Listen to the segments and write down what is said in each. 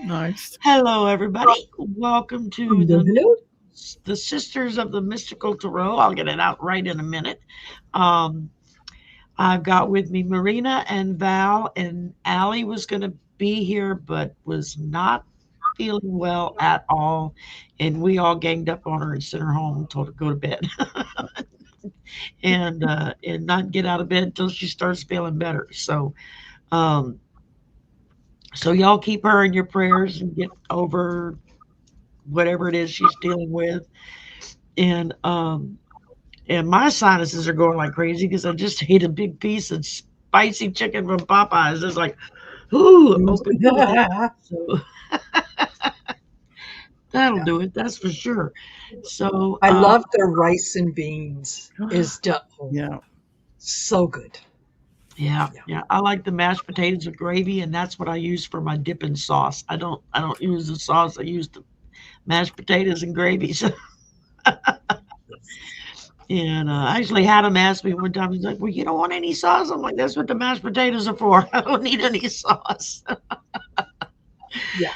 Nice. Hello, everybody. Welcome to Hello, the hello. Sisters of the Mystical Tarot. I'll get it out right in a minute. Um, I've got with me Marina and Val, and Allie was going to be here, but was not feeling well at all. And we all ganged up on her and sent her home and told her to go to bed and not get out of bed until she starts feeling better. Um, so y'all keep her in your prayers and get over whatever it is she's dealing with. And and my sinuses are going like crazy because I just ate a big piece of spicy chicken from Popeyes. It's like, ooh, open up. So that'll Yeah. do it. That's for sure. So I love their rice and beans. Oh, Yeah. so good. yeah, Yeah. yeah. I like the mashed potatoes with gravy, and that's what I use for my dipping sauce. I don't use the sauce. I use the mashed potatoes and gravy. So, Yes. and I actually had him ask me one time. He's like, "Well, you don't want any sauce?" I'm like, "That's what the mashed potatoes are for. I don't need any sauce." Yeah.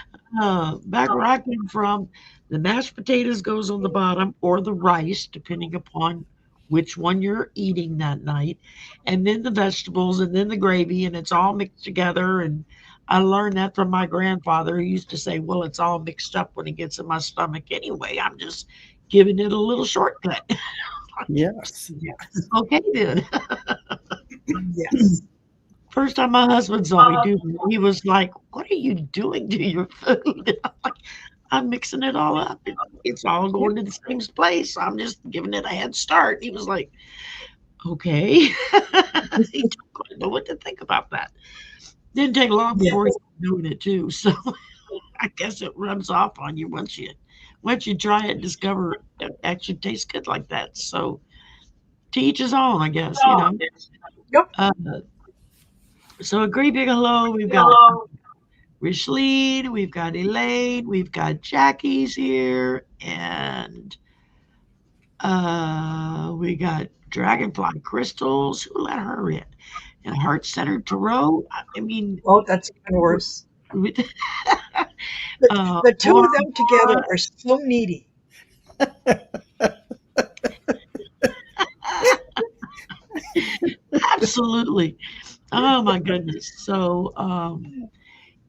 Back where I came from, the mashed potatoes goes on the bottom or the rice, depending upon which one you're eating that night, and then the vegetables and then the gravy, and it's all mixed together. And I learned that from my grandfather, who used to say, "Well, it's all mixed up when it gets in my stomach anyway. I'm just giving it a little shortcut." Yes. Yes. Okay, then. Yes. First time my husband saw me do that, he was like, "What are you doing to your food?" I'm like, "I'm mixing it all up. It's all Yeah. going to the same place. I'm just giving it a head start." He was like, "Okay." He didn't quite know what to think about that. Didn't take long Yeah. before he was doing it too. So I guess it rubs off on you once you try it, discover it actually tastes good like that. So to each his own, I guess. Yep. Uh, so a great big hello. We've got Richleen, we've got Elaine, we've got Jackie's here, and we got Dragonfly Crystals. Who let her in? And Heart Centered Tarot. I mean, Oh, that's even worse. we- The two of them together Laura, are so needy. absolutely. Oh my goodness. So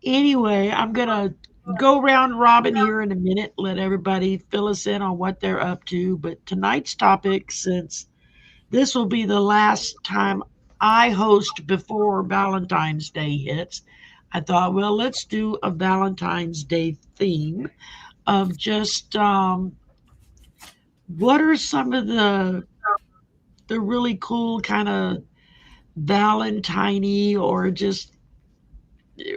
anyway, I'm gonna go round robin here in a minute, let everybody fill us in on what they're up to. But tonight's topic, since this will be the last time I host before Valentine's Day hits, I thought, well, let's do a Valentine's Day theme of just what are some of the really cool kind of Valentine or just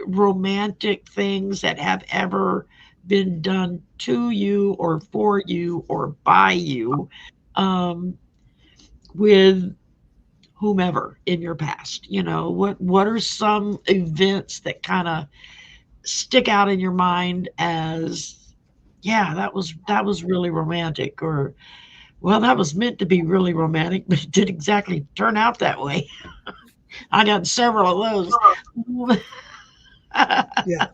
romantic things that have ever been done to you or for you or by you um, with whomever in your past. What are some events that kind of stick out in your mind as, yeah, that was really romantic, or well, that was meant to be really romantic, but it didn't exactly turn out that way. I got several of those. Yeah.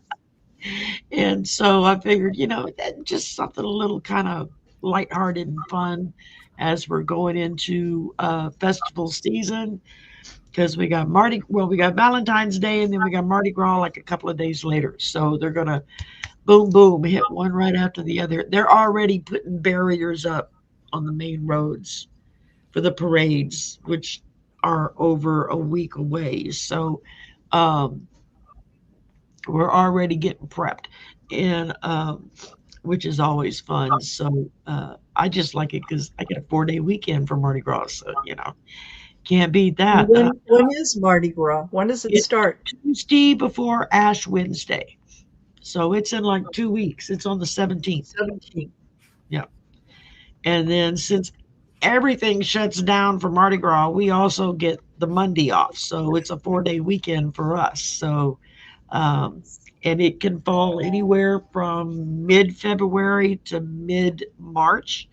And so I figured, that just something a little kind of lighthearted and fun as we're going into festival season, because we got Valentine's Day, and then we got Mardi Gras like a couple of days later. So they're gonna boom boom hit one right after the other. They're already putting barriers up on the main roads for the parades, which are over a week away. So um, we're already getting prepped, and which is always fun. So I just like it because I get a 4-day weekend for Mardi Gras. So can't beat And that. when is Mardi Gras? When does it It's start? Tuesday before Ash Wednesday. So it's in like 2 weeks. It's on the 17th. 17. Yeah. And then since everything shuts down for Mardi Gras, we also get the Monday off. So it's a 4-day weekend for us. So, um, and it can fall anywhere from mid February to mid March,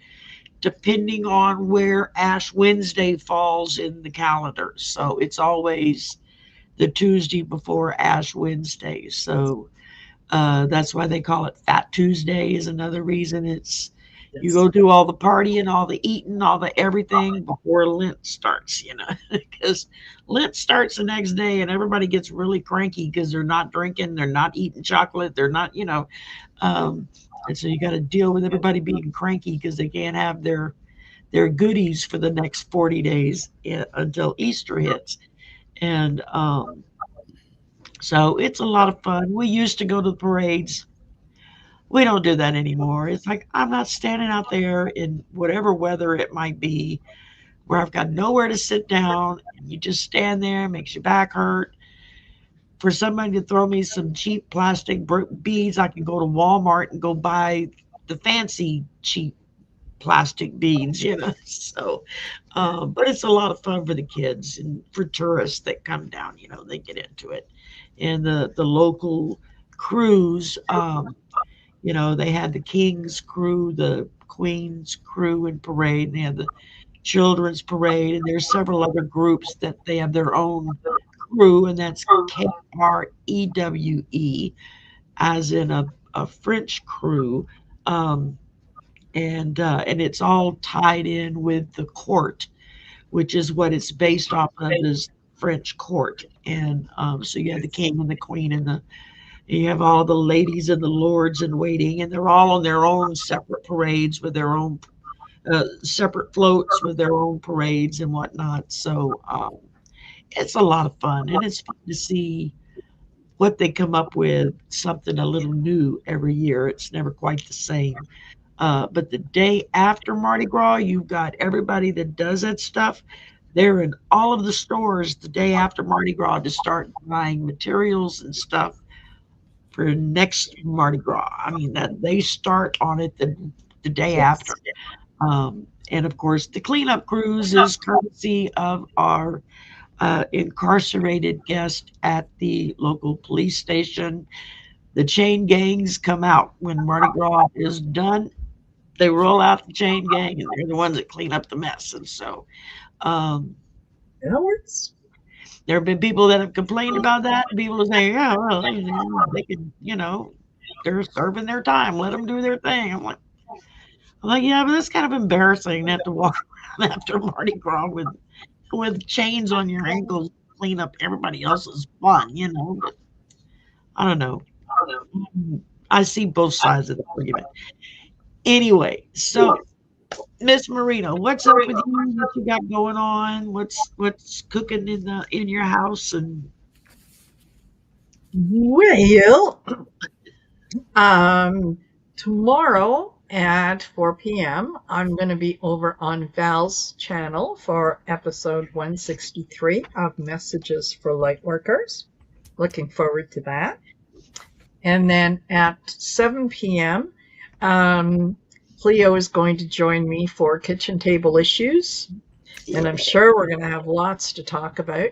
depending on where Ash Wednesday falls in the calendar. So it's always the Tuesday before Ash Wednesday. So That's why they call it Fat Tuesday. Is another reason. It's you Yes. go do all the partying, all the eating, all the everything before Lent starts. Because Lent starts the next day, and everybody gets really cranky because they're not drinking, they're not eating chocolate, they're not. Um, and so you got to deal with everybody being cranky because they can't have their goodies for the next 40 days until Easter hits. And so it's a lot of fun. We used to go to the parades. We don't do that anymore. It's like I'm not standing out there in whatever weather it might be where I've got nowhere to sit down and you just stand there, makes your back hurt. For somebody to throw me some cheap plastic beads, I can go to Walmart and go buy the fancy cheap plastic beads. So, but it's a lot of fun for the kids and for tourists that come down. They get into it, and the local crews. They had the King's crew, the Queen's crew and parade. And they had the children's parade, and there's several other groups that they have their own crew, and that's Krewe, as in a French crew. Um, and it's all tied in with the court, which is what it's based off of is French court. And so you have the king and the queen and you have all the ladies and the lords in waiting, and they're all on their own separate parades with their own separate floats with their own parades and whatnot. So it's a lot of fun, and it's fun to see what they come up with, something a little new every year. It's never quite the same. But the day after Mardi Gras, you've got everybody that does that stuff. They're in all of the stores the day after Mardi Gras to start buying materials and stuff for next Mardi Gras. I mean, that they start on it the day after. Yes. And of course, the cleanup cruise is courtesy of our incarcerated guest at the local police station. The chain gangs come out when Mardi Gras is done. They roll out the chain gang, and they're the ones that clean up the mess. And so um, That works. there have been people that have complained about that. People who say, "Yeah, well, they can, they're serving their time. Let them do their thing." I'm like, yeah, but it's kind of embarrassing to have to walk around after Mardi Gras with chains on your ankles, clean up everybody else's fun. But I don't know. I see both sides of the argument. Anyway, so Miss Marina, what's up with you? What you got going on? What's cooking in your house? And Well, tomorrow at 4 p.m., I'm going to be over on Val's channel for episode 163 of Messages for Lightworkers. Looking forward to that. And then at 7 p.m., Cleo is going to join me for kitchen table issues. And I'm sure we're going to have lots to talk about.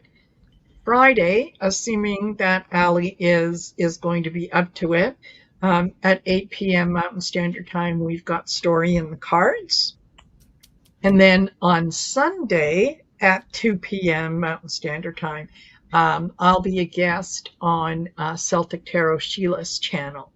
Friday, assuming that Allie is going to be up to it, at 8 p.m. Mountain Standard Time, we've got Story in the Cards. And then on Sunday at 2 p.m. Mountain Standard Time, I'll be a guest on Celtic Tarot Sheila's channel.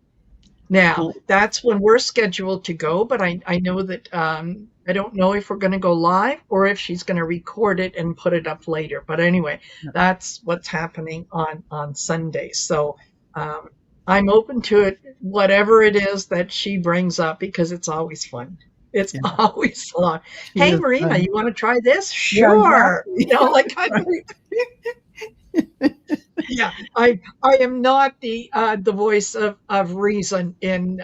Now, cool. that's when we're scheduled to go, but I know that I don't know if we're going to go live or if she's going to record it and put it up later. But anyway, that's what's happening on Sunday. So I'm open to it, whatever it is that she brings up, because it's always fun. It's always fun. Hey, Marina, you want to try this? Sure. Yeah, I am not the voice of reason in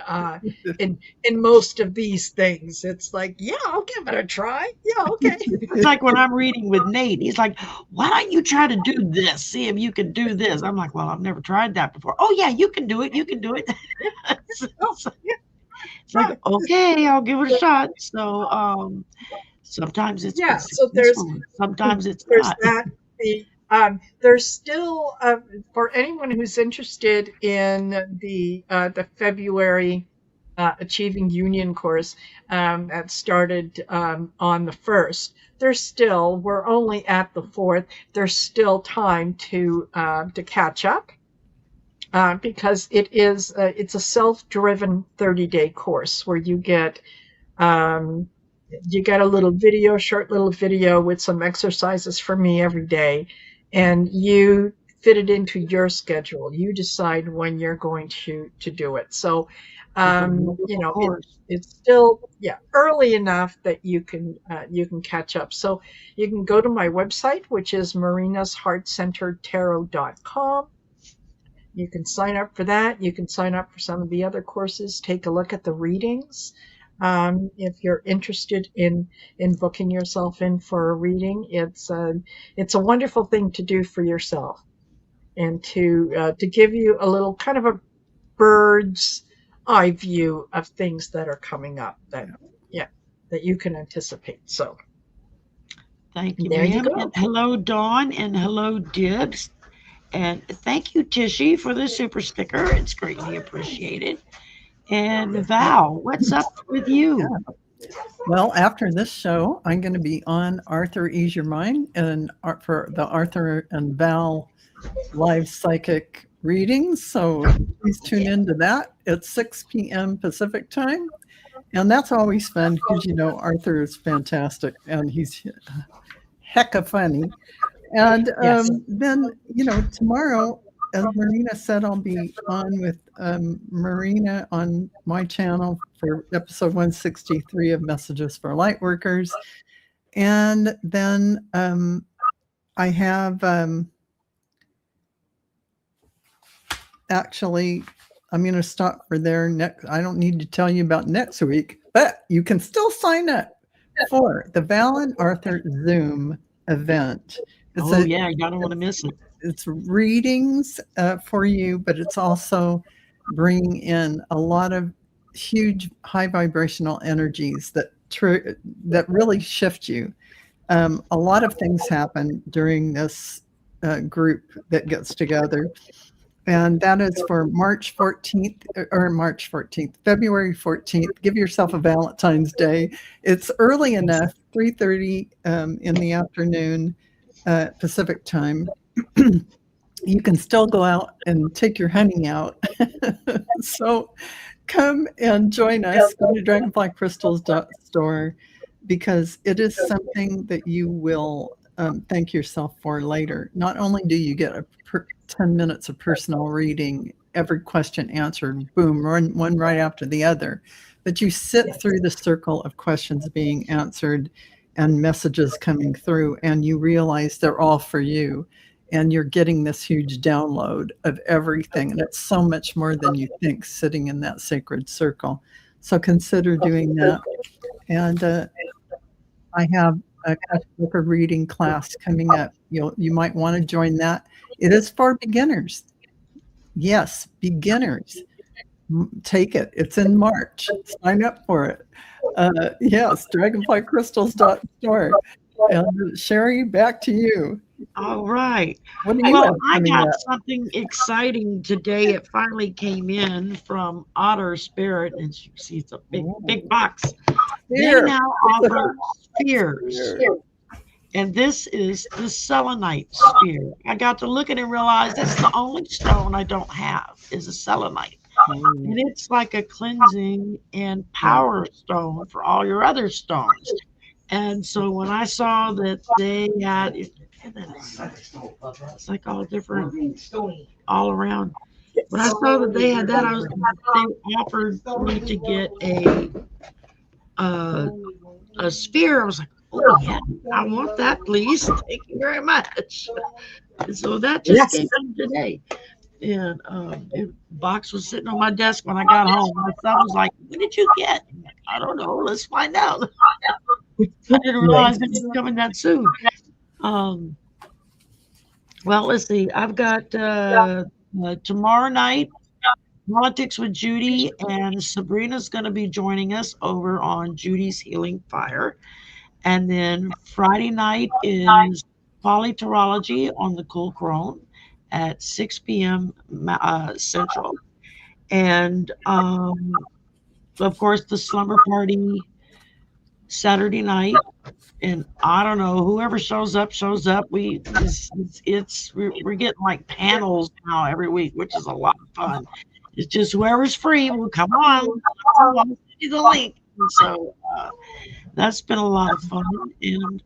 most of these things. It's like, yeah, I'll give it a try. Yeah, okay. It's like when I'm reading with Nate, he's like, why don't you try to do this? See if you can do this. I'm like, well, I've never tried that before. Oh yeah, you can do it. You can do it. It's like, okay, I'll give it a shot. So sometimes it's So sometimes it's there's not. that. There's still for anyone who's interested in the February Achieving Union course that started on the 1st. We're only at the 4th. There's still time to catch up. because it's a self-driven 30-day course where um, you get a short little video with some exercises for me every day, and you fit it into your schedule. You decide when you're going to do it. So, It's a wonderful you know, course. it's still early enough that you can catch up. So you can go to my website, which is marinasheartcenteredtarot.com. You can sign up for that. You can sign up for some of the other courses. Take a look at the readings. If you're interested in booking yourself in for a reading, it's a wonderful thing to do for yourself, and to give you a little kind of a bird's eye view of things that are coming up that you can anticipate. So Thank you, there you ma'am. go. And hello, Dawn, and hello, Dibs. And thank you, Tishy, for the super sticker. It's greatly appreciated. And Val, what's up with you? Well, after this show, I'm going to be on Arthur Ease Your Mind and for the Arthur and Val live psychic readings. So please tune into that at 6 p.m. Pacific time. And that's always fun because, Arthur is fantastic and he's hecka funny. And Yes. then, tomorrow, as Marina said, I'll be on with Marina on my channel for episode 163 of Messages for Lightworkers. And then I have actually, I'm going to stop for there next. I don't need to tell you about next week, but you can still sign up for the Val and Arthur Zoom event. Yeah, you don't want to miss it. It's readings for you, but it's also bringing in a lot of huge high vibrational energies that really shift you. A lot of things happen during this group that gets together. And that is for February 14th. Give yourself a Valentine's Day. It's early enough, 3:30 in the afternoon Pacific time. You can still go out and take your honey out. So come and join us. Go to dragonflycrystals.store because it is something that you will thank yourself for later. Not only do you get 10 minutes of personal reading, every question answered, boom, one right after the other, but you sit through the circle of questions being answered and messages coming through, and you realize they're all for you. And you're getting this huge download of everything. And it's so much more than you think sitting in that sacred circle. So consider doing that. And I have a reading class coming up. You might want to join that. It is for beginners. Yes, beginners. Take it. It's in March. Sign up for it. Yes, dragonflycrystals.store. And Shari, back to you. All right. What do you Well, have I coming got up? something exciting today. It finally came in from Otter Spirit, and you see it's a big box. They now offer spheres, and this is the selenite sphere. I got to look at it and realize that's the only stone I don't have is a selenite. And it's like a cleansing and power stone for all your other stones. And so when I saw that they had it's like all different all around. When I saw that they had that, they offered me to get a sphere. I was like, oh yeah, I want that, please. Thank you very much. And so that just came in today. And the box was sitting on my desk when I got home. My son was like, "What did you get?" I'm like, I don't know. Let's find out. I didn't realize it was coming that soon. Well, let's see. I've got tomorrow night, Politics with Judy, and Sabrina's going to be joining us over on Judy's Healing Fire. And then Friday night is Polyterology on the Cool Crone at 6 p.m. Central. And of course, the Slumber Party Saturday night and I don't know, whoever shows up shows up. We're getting like panels now every week, which is a lot of fun. It's just whoever's free will come on. I'll send you the link. And so that's been a lot of fun, and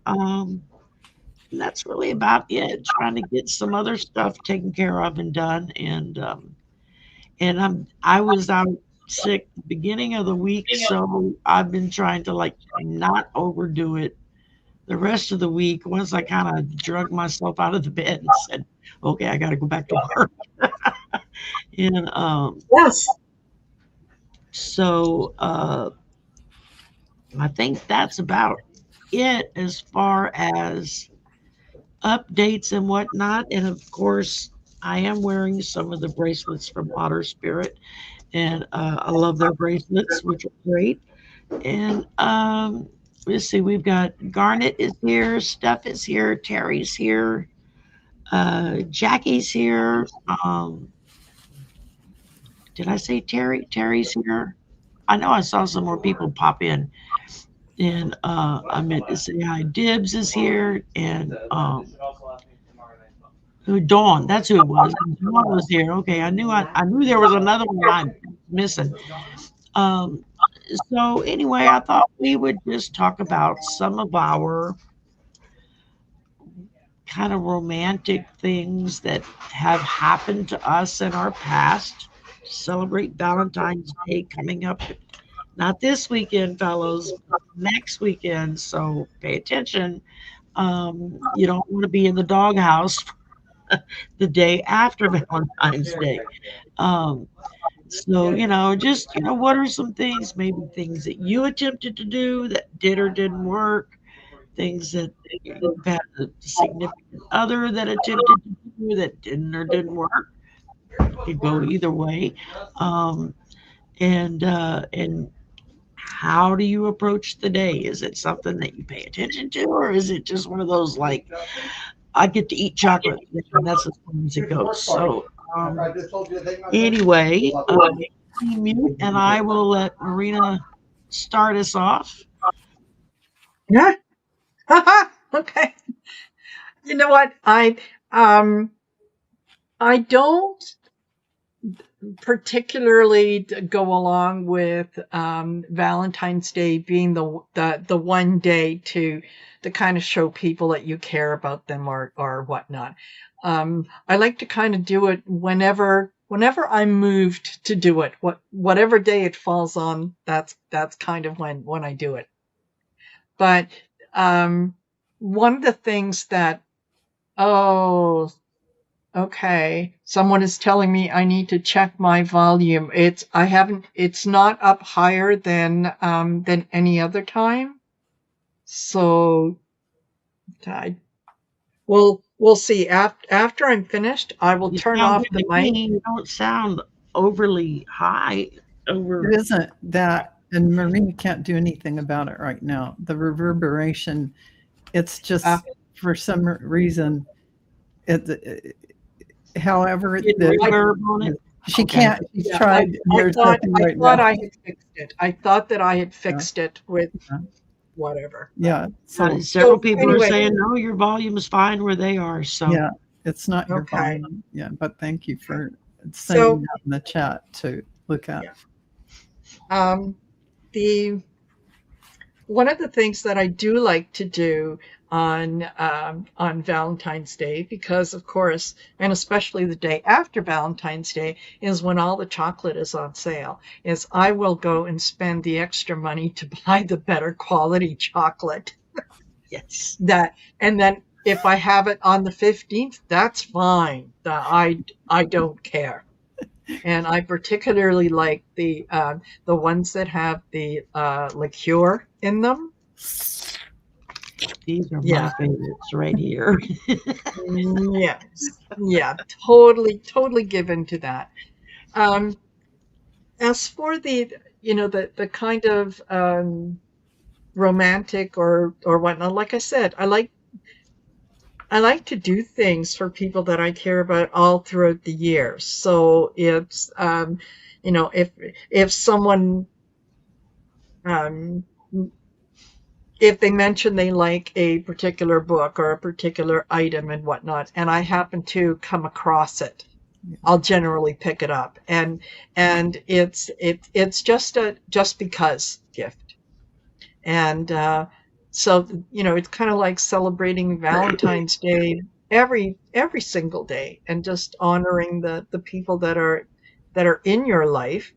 that's really about it. Trying to get some other stuff taken care of and done, and I was out sick the beginning of the week, so I've been trying to like not overdo it the rest of the week. Once I kind of drug myself out of the bed and said, "Okay, I got to go back to work," and Yes. so I think that's about it as far as updates and whatnot. And of course, I am wearing some of the bracelets from Otter Spirit, and I love their bracelets, which are great. And let's see, we've got Garnet is here, Steph is here, Terry's here, Jackie's here. Did I say Terry? Terry's here. I know I saw some more people pop in. And I meant to say hi. Dibs is here, and Dawn. That's who it was. Dawn was here. Okay, I knew there was another one I'm missing. Um, so anyway, I thought we would just talk about some of our kind of romantic things that have happened to us in our past. Celebrate Valentine's Day coming up. Not this weekend, fellows, but next weekend. So pay attention. You don't want to be in the doghouse the day after Valentine's Day. Um, so, just, what are some things, maybe things that you attempted to do that did or didn't work, things that you've had a significant other that attempted to do that didn't or didn't work. Could go either way. Um, and how do you approach the day? Is it something that you pay attention to, or is it just one of those like, I get to eat chocolate, and that's as far as it goes? So, anyway, mute, and I will let Marina start us off. Yeah. Okay. You know what? I don't particularly go along with Valentine's Day being the one day to kind of show people that you care about them or whatnot. I like to kind of do it whenever I'm moved to do it. Whatever day it falls on, that's kind of when I do it. But one of the things that, oh, okay, someone is telling me I need to check my volume. It's not up higher than any other time. So we'll see. After I'm finished, I will turn off the mic. You don't sound overly high. It isn't that, and Marina can't do anything about it right now. The reverberation, it's just for some reason, however, she can't. She's tried. I thought I had fixed it. I thought that I had fixed it with whatever. Yeah. So several people are saying, no, your volume is fine where they are. So yeah, it's not your volume. Yeah, but thank you for saying that in the chat to look at. Yeah. One of the things that I do like to do on Valentine's Day, because of course, and especially the day after Valentine's Day, is when all the chocolate is on sale, is I will go and spend the extra money to buy the better quality chocolate. Yes. And then if I have it on the 15th, that's fine. I don't care. And I particularly like the ones that have the liqueur in them. These are my favorites right here. Yeah, totally given to that. As for the kind of romantic or whatnot, like I said, I like to do things for people that I care about all throughout the year. So it's if someone if they mention they like a particular book or a particular item and whatnot, and I happen to come across it, I'll generally pick it up, and it's just because gift, and so it's kind of like celebrating Valentine's Day every single day, and just honoring the people that are in your life.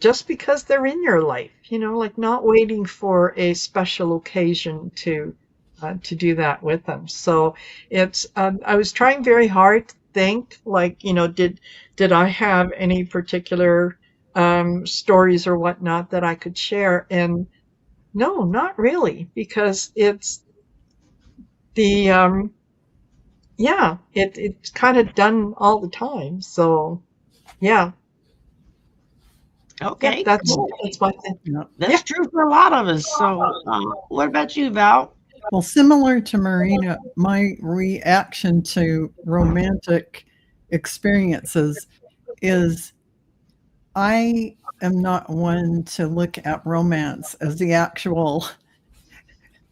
Just because they're in your life, like not waiting for a special occasion to do that with them. So it's, I was trying very hard to think, like, did I have any particular stories or whatnot that I could share? And no, not really, because it's the, yeah, it's kind of done all the time. So yeah. Okay, Yeah, that's cool. my thing. Yeah. That's true for a lot of us. So, what about you, Val? Well, similar to Marina, my reaction to romantic experiences is I am not one to look at romance as the actual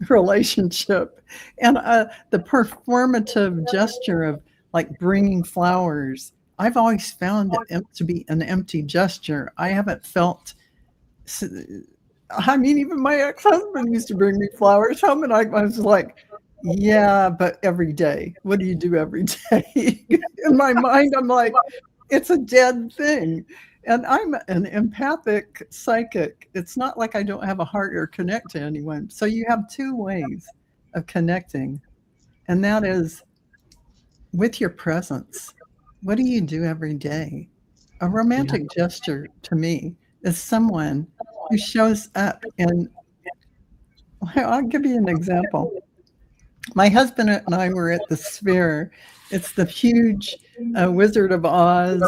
relationship. And the performative gesture of like bringing flowers, I've always found it to be an empty gesture. I haven't felt, I mean, even my ex-husband used to bring me flowers home, and I was like, yeah, but every day. What do you do every day? In my mind, I'm like, it's a dead thing. And I'm an empathic psychic. It's not like I don't have a heart or connect to anyone. So you have two ways of connecting, and that is with your presence. What do you do every day? A romantic gesture to me is someone who shows up, and I'll give you an example. My husband and I were at the Sphere. It's the huge Wizard of Oz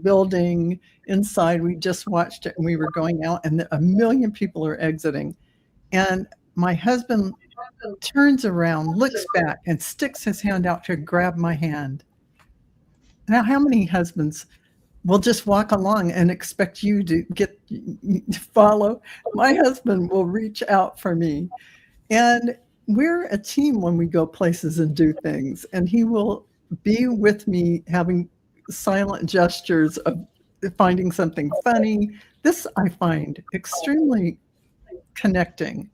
building inside. We just watched it, and we were going out, and 1 million people are exiting. And my husband turns around, looks back, and sticks his hand out to grab my hand. Now, how many husbands will just walk along and expect you to follow? My husband will reach out for me. And we're a team when we go places and do things. And he will be with me having silent gestures of finding something funny. This I find extremely connecting.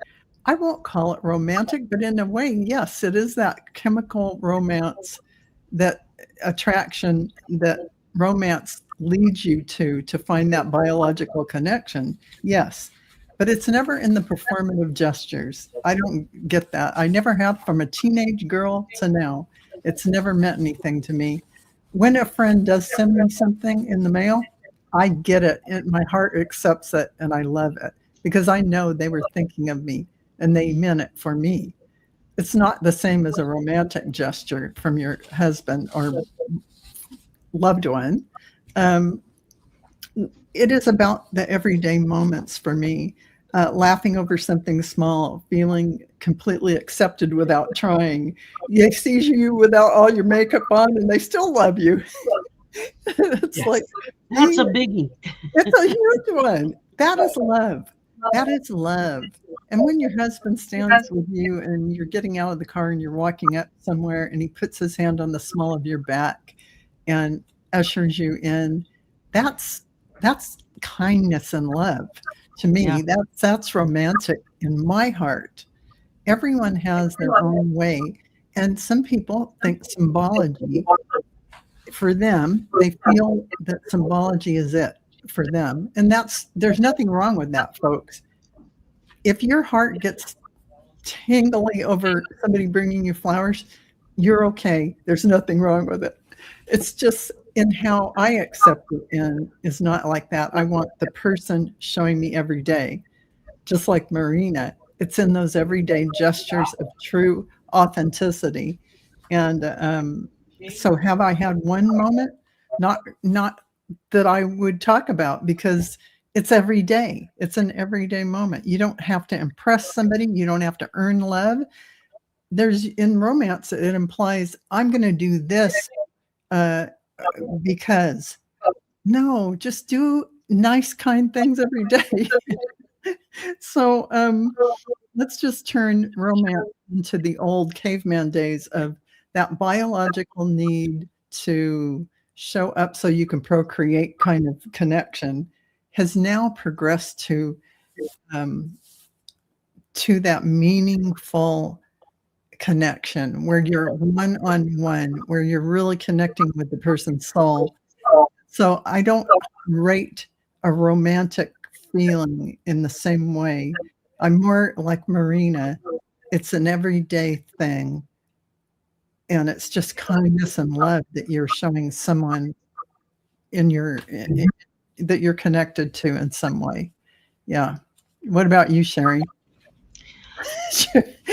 I won't call it romantic, but in a way, yes, it is that chemical romance, that attraction that romance leads you to find that biological connection. Yes, but it's never in the performative gestures. I don't get that. I never have, from a teenage girl to now. It's never meant anything to me. When a friend does send me something in the mail, I get it, and my heart accepts it, and I love it because I know they were thinking of me and they meant it for me. It's not the same as a romantic gesture from your husband or loved one. It is about the everyday moments for me. Laughing over something small, feeling completely accepted without trying. They see you without all your makeup on, and they still love you. It's Yes. like, That's a biggie. it's a huge one. That is love. That is love. And when your husband stands with you and you're getting out of the car and you're walking up somewhere and he puts his hand on the small of your back and ushers you in, that's kindness and love. To me, Yeah. that's romantic in my heart. Everyone has their own way. And some people think symbology, for them, they feel that symbology is it for them. And there's nothing wrong with that, folks. If your heart gets tingly over somebody bringing you flowers, you're okay. There's nothing wrong with it. It's just in how I accept it in is not like that. I want the person showing me every day, just like Marina. It's in those everyday gestures of true authenticity. And so have I had one moment? Not that I would talk about, because it's every day. It's an everyday moment. You don't have to impress somebody. You don't have to earn love. In romance, it implies I'm going to do this because no, just do nice, kind things every day. So let's just turn romance into the old caveman days of that biological need to show up so you can procreate kind of connection has now progressed um, to that meaningful connection where you're one on one, where you're really connecting with the person's soul. So I don't rate a romantic feeling in the same way. I'm more like Marina. It's an everyday thing. And it's just kindness and love that you're showing someone that you're connected to in some way. Yeah. What about you, Shari?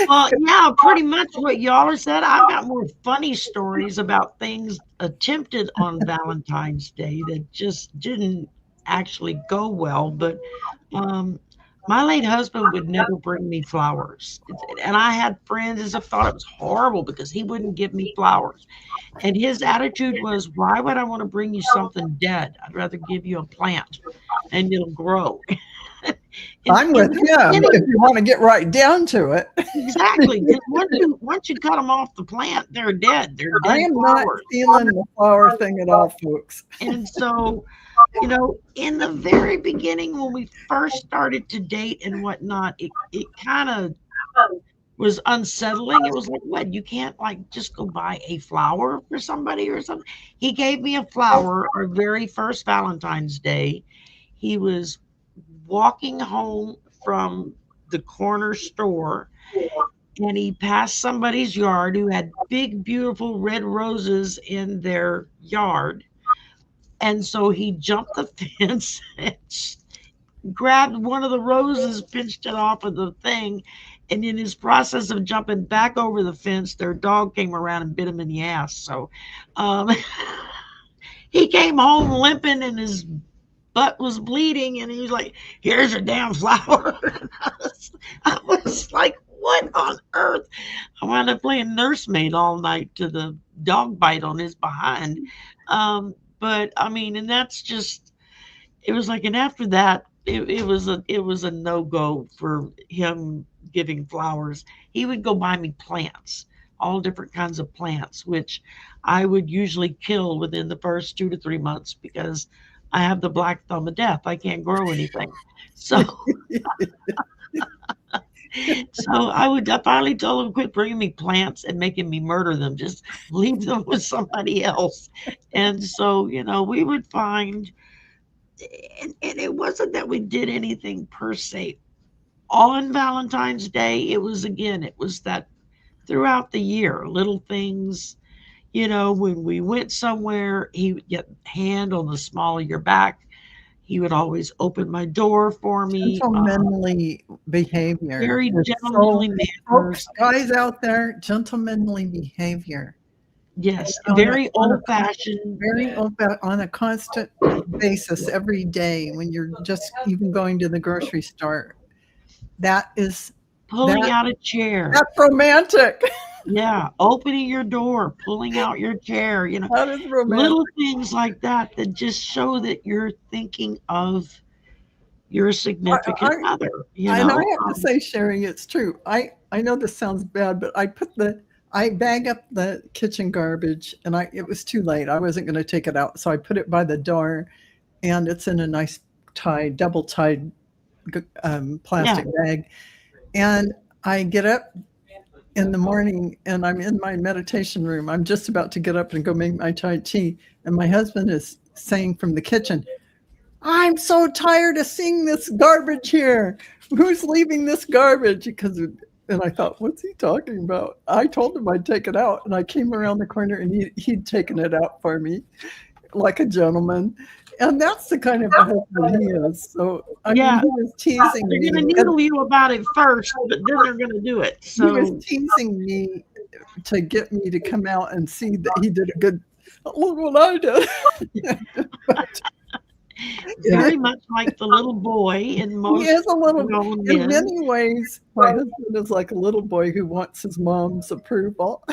Well, yeah, pretty much what y'all are said. I've got more funny stories about things attempted on Valentine's Day that just didn't actually go well. But um, my late husband would never bring me flowers. And I had friends that thought it was horrible because he wouldn't give me flowers. And his attitude was, why would I want to bring you something dead? I'd rather give you a plant and it'll grow. I'm with him if you want to get right down to it. Exactly. Once you cut them off the plant, they're dead. They're dead. I am not feeling the flower thing at all, folks. And so, in the very beginning, when we first started to date and whatnot, it kind of was unsettling. It was like, what? You can't like just go buy a flower for somebody or something. He gave me a flower our very first Valentine's Day. He was walking home from the corner store and he passed somebody's yard who had big, beautiful red roses in their yard. And so he jumped the fence and grabbed one of the roses, pinched it off of the thing. And in his process of jumping back over the fence, their dog came around and bit him in the ass. So um, he came home limping and his butt was bleeding. And he was like, here's your damn flower. I was like, what on earth? I wound up playing nursemaid all night to the dog bite on his behind. But I mean, and that's just, it was like, and after that, it was a no-go for him giving flowers. He would go buy me plants, all different kinds of plants, which I would usually kill within the first 2 to 3 months because I have the black thumb of death. I can't grow anything. So I finally told him, quit bringing me plants and making me murder them. Just leave them with somebody else. And so, we would find, and it wasn't that we did anything per se on Valentine's Day. It was that throughout the year, little things, when we went somewhere, he would get hand on the small of your back. He would always open my door for me. Gentlemanly behavior. Very gentlemanly manners. Guys out there, gentlemanly behavior. Yes, very old-fashioned. Very on a constant basis every day when you're just even going to the grocery store. That is pulling out a chair. That's romantic. Yeah, opening your door, pulling out your chair, That is romantic. Little things like that just show that you're thinking of your significant other. And I have to say, Shari, it's true. I know this sounds bad, but I bag up the kitchen garbage, and it was too late. I wasn't going to take it out, so I put it by the door, and it's in a nice double tied plastic bag. And I get up in the morning and I'm in my meditation room. I'm just about to get up and go make my Tai Chi. And my husband is saying from the kitchen, I'm so tired of seeing this garbage here. Who's leaving this garbage? And I thought, what's he talking about? I told him I'd take it out. And I came around the corner and he'd taken it out for me like a gentleman. And that's the kind of husband he is. So he was teasing me. They're going to needle you about it first, but then they're going to do it. So he was teasing me to get me to come out and see that he did a good. Look what I did. Very much like the little boy in most. He is a little. In many ways, my husband is like a little boy who wants his mom's approval.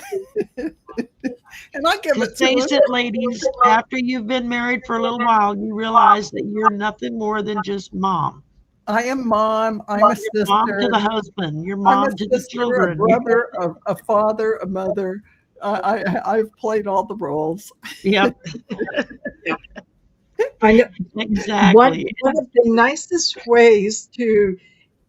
And I give it to him. Face it, ladies, after you've been married for a little while, you realize that you're nothing more than just mom. I am mom. I'm a Your mom to sister. the husband, your I'm a mom to the sister, a children. brother, a father, a mother. I've played all the roles. Yep, I know exactly. one of the nicest ways to,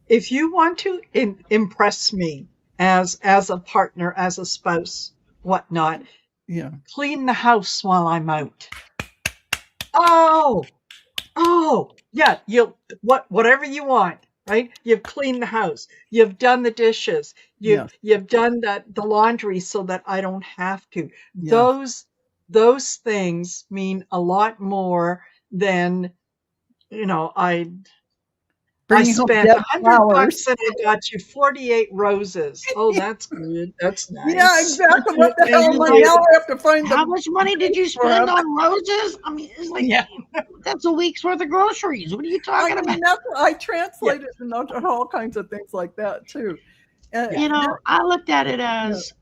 if you want to impress me as a partner, as a spouse, whatnot, Yeah. clean the house while I'm out. Oh, oh, yeah, whatever you want, right? You've cleaned the house, you've done the dishes, Yes. you've done the laundry so that I don't have to. Yes. Those things mean a lot more than, you know, I Bringing home spent dead $100 flowers. and I got you 48 roses. Oh, that's good. That's Yeah, nice. exactly. What the And hell you're am I like, now? I have to find how the much money did you for spend 'em. on roses? I mean, it's like Yeah. that's a week's worth of groceries. What are you I talking about? mean, that's I Yeah. translate it and all kinds of things like that too. Yeah. You know, I looked at it Yeah. as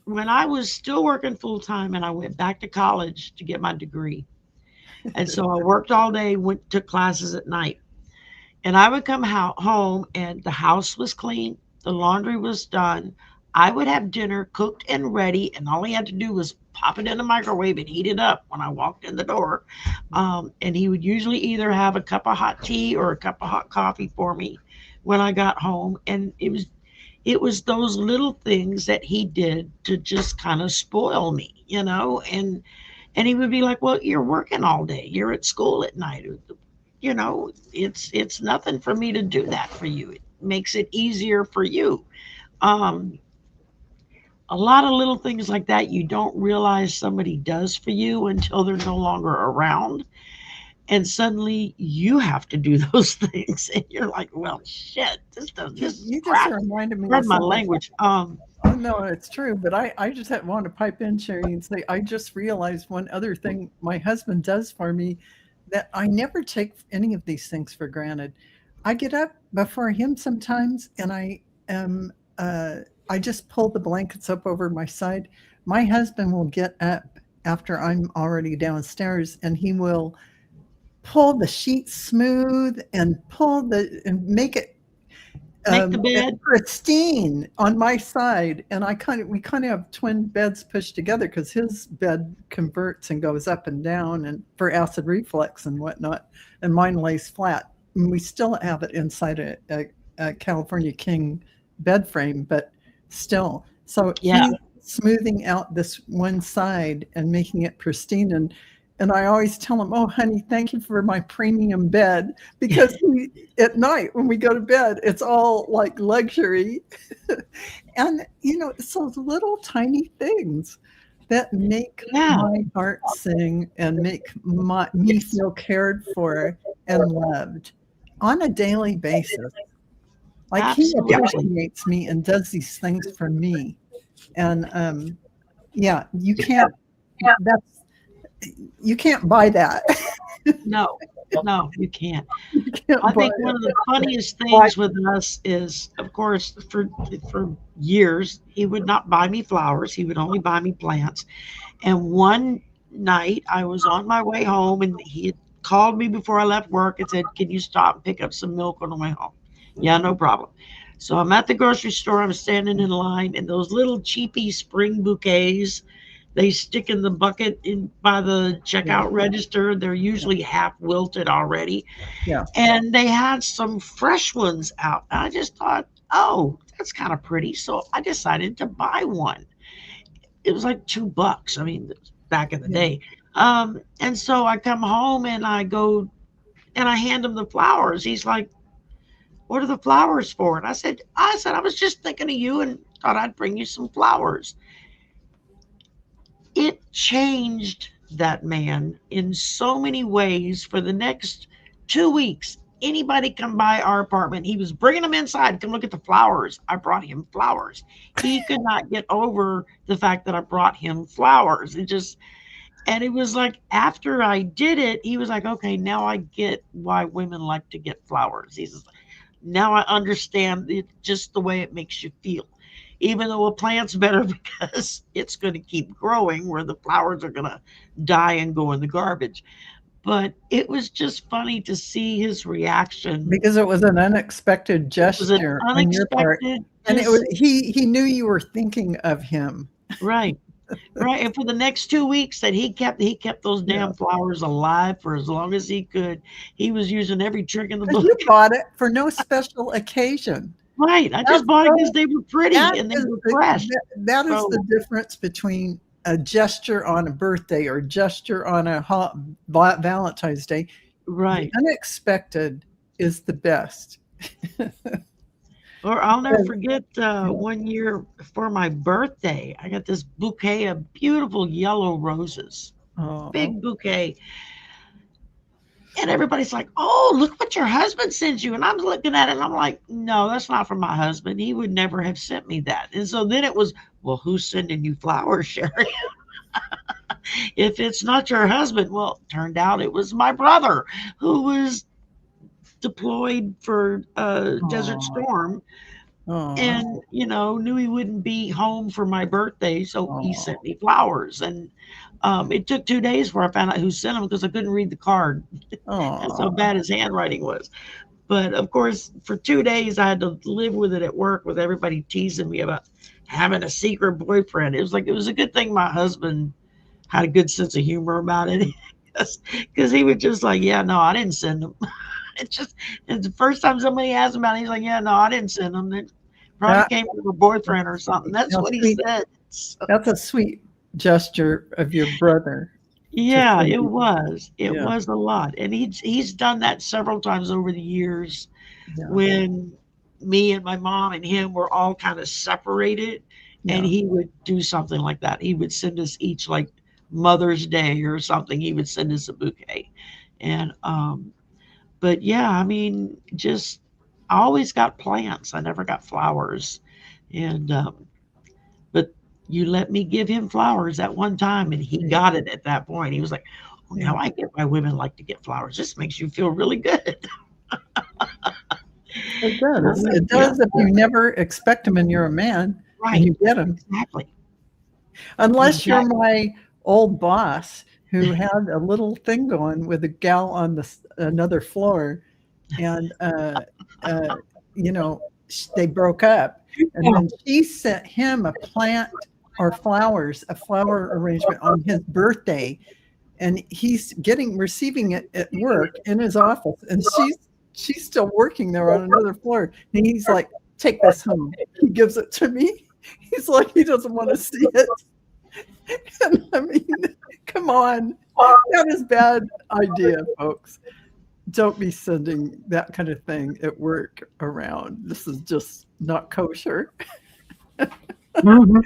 when I was still working full time and I went back to college to get my degree. And so I worked all day, took classes at night. And I would come home and the house was clean, the laundry was done. I would have dinner cooked and ready, and all he had to do was pop it in the microwave and heat it up when I walked in the door. And he would usually either have a cup of hot tea or a cup of hot coffee for me when I got home. And it was those little things that he did to just kind of spoil me, and he would be like, "Well, you're working all day. You're at school at night. It's nothing for me to do that for you. It makes it easier for you." Um, a lot of little things like that you don't realize somebody does for you until they're no longer around, and suddenly you have to do those things, and you're like, "Well, shit, this is You just crap." reminded me of Pardon my something. language. Oh no, it's true. But I just want to pipe in, Sherry, and say I just realized one other thing my husband does for me that I never take any of these things for granted. I get up before him sometimes, and am uh, I just pull the blankets up over my side. My husband will get up after I'm already downstairs, and he will pull the sheets smooth and make it Make the bed. pristine on my side, and we kind of have twin beds pushed together because his bed converts and goes up and down, and for acid reflux and whatnot, and mine lays flat. And we still have it inside a California King bed frame, but still. So Yeah. he's smoothing out this one side and making it pristine, and I always tell him, "Oh, honey, thank you for my premium bed," because at night when we go to bed, it's all like luxury. And, it's those little tiny things that make Yeah. my heart sing and make me feel cared for and loved on a daily basis. Like he Absolutely. appreciates me and does these things for me. And yeah, you can't buy that. No, no, you can't. You can't I buy think one it. of the funniest things with us is, of course, for years he would not buy me flowers. He would only buy me plants. And one night I was on my way home, and he had called me before I left work and said, "Can you stop and pick up some milk on the way home?" Yeah, no problem. So I'm at the grocery store. I'm standing in line, and those little cheapy spring bouquets they stick in the bucket in by the checkout register. They're usually half wilted already, Yeah. and they had some fresh ones out. I just thought, oh, that's kind of pretty. So I decided to buy one. It was like $2. I mean, back in the Yeah. day. And so I come home and I go and I hand him the flowers. He's like, "What are the flowers for?" And I said, "I was just thinking of you and thought I'd bring you some flowers." It changed that man in so many ways for the next 2 weeks. Anybody come by our apartment, he was bringing them inside. Come look at the flowers. I brought him flowers. He could not get over the fact that I brought him flowers. And it was like after I did it, he was like, "Okay, now I get why women like to get flowers." He says, "Now I understand it, just the way it makes you feel." Even though a plant's better because it's going to keep growing, where the flowers are going to die and go in the garbage. but it was just funny to see his reaction. Because it was an unexpected It was an gesture on your part. unexpected, And it was just he knew you were thinking of him. right. Right, and for the next 2 weeks that he kept those Yeah. damn flowers alive for as long as he could. He was using every trick in the 'Cause book. you bought it for no special occasion. Right, I That's just bought it because so they were pretty that and they is were the fresh. that is So the difference between a gesture on a birthday or gesture on a Valentine's Day. The right. unexpected is the best. Or I'll never And forget yeah. one year for my birthday, I got this bouquet of beautiful yellow roses, Oh, big bouquet. And everybody's like, "Oh, look what your husband sends you." And I'm looking at it and I'm like, "No, that's not from my husband. He would never have sent me that." And so then it was, "Well, who's sending you flowers, Sherry?" If it's not your husband, well, turned out it was my brother who was deployed for Desert oh, Storm oh, and knew he wouldn't be home for my birthday, so he oh, sent me flowers. And it took 2 days before I found out who sent them because I couldn't read the card. That's how oh, bad his handwriting was. But of course, for 2 days I had to live with it at work with everybody teasing me about having a secret boyfriend. It was a good thing my husband had a good sense of humor about it because he was just like, "Yeah, no, I didn't send them." It's the first time somebody asked him about it, he's like, "Yeah, no, I didn't send them. It probably that, came from a boyfriend or something." That's how what he sweet. said. So, That's a sweet gesture of your brother to yeah, send it you. was. It Yeah, was a lot, and he's done that several times over the years yeah, when me and my mom and him were all kind of separated, and yeah. he would do something like that. He would send us each like Mother's Day or something. He would send us a bouquet, and but yeah, I mean, just I always got plants. I never got flowers, and but you let me give him flowers at one time, and he Yeah, got it at that point. He was like, "Oh, now yeah. I get why women like to get flowers. This makes you feel really good." It And I'm does. like, It "Yeah, does if you never expect them and you're a man and right, you get them. exactly, Unless you're exactly." my old boss who had a little thing going with a gal on another floor, and uh, you know they broke up, and Yeah. then she sent him a plant or flowers, a flower arrangement on his birthday, and he's receiving it at work in his office, and she's still working there on another floor, and he's like, "Take this home." He gives it to me. He's like, he doesn't want to see it. And I mean, come on. That is bad idea, folks. Don't be sending that kind of thing at work around. This is just not kosher. Mhm.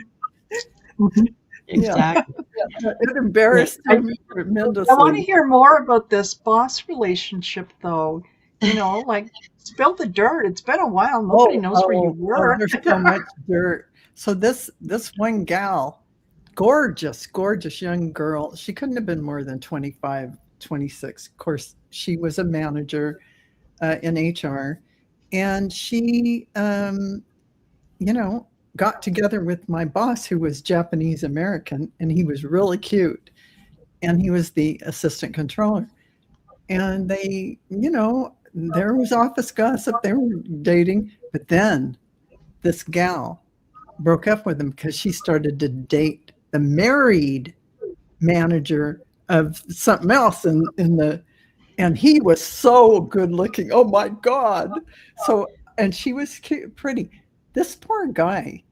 Mhm. Yeah, Exactly. it embarrassed I, him I want to tremendously. hear more about this boss relationship, though. Like spill the dirt. It's been a while. Nobody knows where you work. There's so much dirt. So this one gal, gorgeous young girl. She couldn't have been more than 25, 26. Of course, she was a manager in HR, and she, got together with my boss, who was Japanese American, and he was really cute, and he was the assistant controller. And there was office gossip. They were dating, but then this gal broke up with him because she started to date the married manager of something else and he was so good looking. Oh my God. And she was cute, pretty. This poor guy,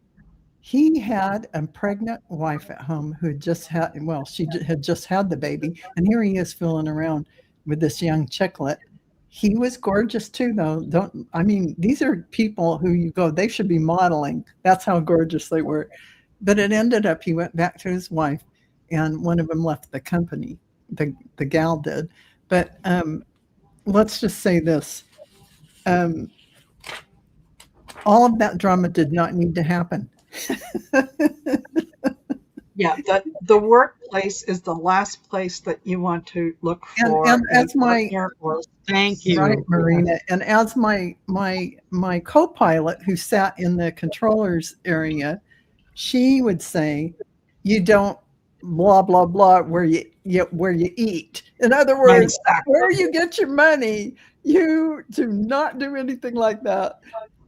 he had a pregnant wife at home who had just had the baby. And here he is fooling around with this young chicklet. He was gorgeous too, though. These are people who you go, they should be modeling. That's how gorgeous they were. But it ended up, he went back to his wife, and one of them left the company. The gal did. But let's just say this. All of that drama did not need to happen. Yeah, the workplace is the last place that you want to look for And a as my partner or Thank right, you. Marina, and as my co-pilot who sat in the controller's area, she would say, "You don't blah blah blah where you eat. In other Right. words, where you get your money, you do not do anything like that.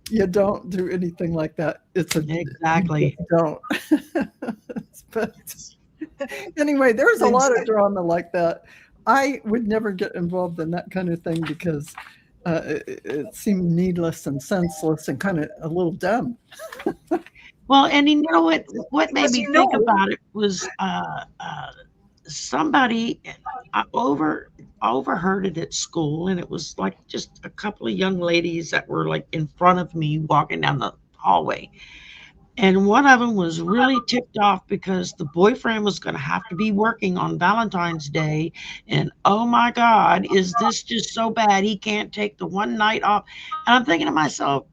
You don't do anything like that. Exactly. You don't. But anyway, there's a lot of drama like that. I would never get involved in that kind of thing because it seemed needless and senseless and kind of a little dumb. Well, and you know what made Because me you think know, about it was somebody I overheard it at school, and it was like just a couple of young ladies that were like in front of me walking down the hallway. And one of them was really ticked off because the boyfriend was going to have to be working on Valentine's Day. And oh my God, is this just so bad? He can't take the one night off. And I'm thinking to myself,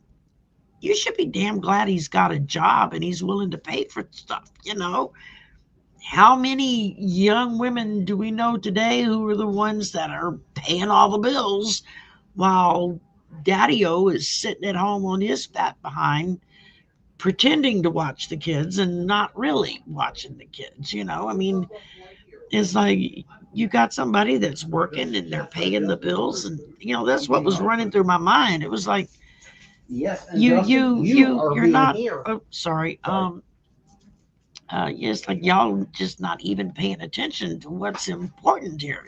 you should be damn glad he's got a job and he's willing to pay for stuff, you know? How many young women do we know today who are the ones that are paying all the bills while Daddy-O is sitting at home on his fat behind pretending to watch the kids and not really watching the kids, you know? I mean, it's like you got somebody that's working and they're paying the bills, and you know, that's what was running through my mind. It was like you're not oh, sorry. It's like y'all just not even paying attention to what's important here.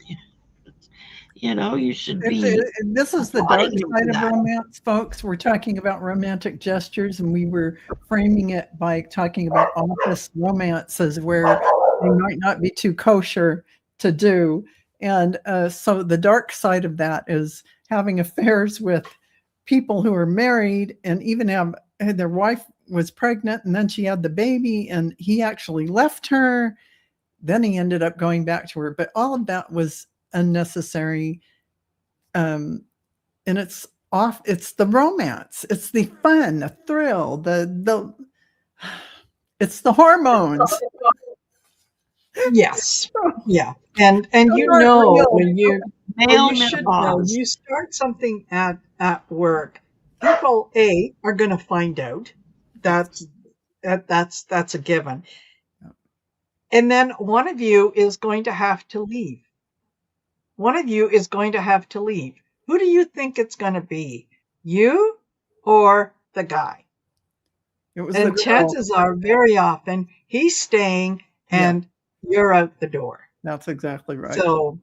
You know, you should be This is the dark applauding him side for of that. romance, folks. We're talking about romantic gestures, and we were framing it by talking about office romances where they might not be too kosher to do. And so the dark side of that is having affairs with people who are married and even have their wife was pregnant and then she had the baby and he actually left her. Then he ended up going back to her. But all of that was unnecessary. And it's the romance, it's the fun, the thrill, it's the hormones. yes, yeah, and you They're not know real. when you Male you should know menopause. you start something at work, people are going to find out. That's a given, and then one of you is going to have to leave. One of you is going to have to leave. Who do you think it's going to be? You or the guy? It was the And girl. chances are very often he's staying Yeah. and you're out the door. That's exactly right. So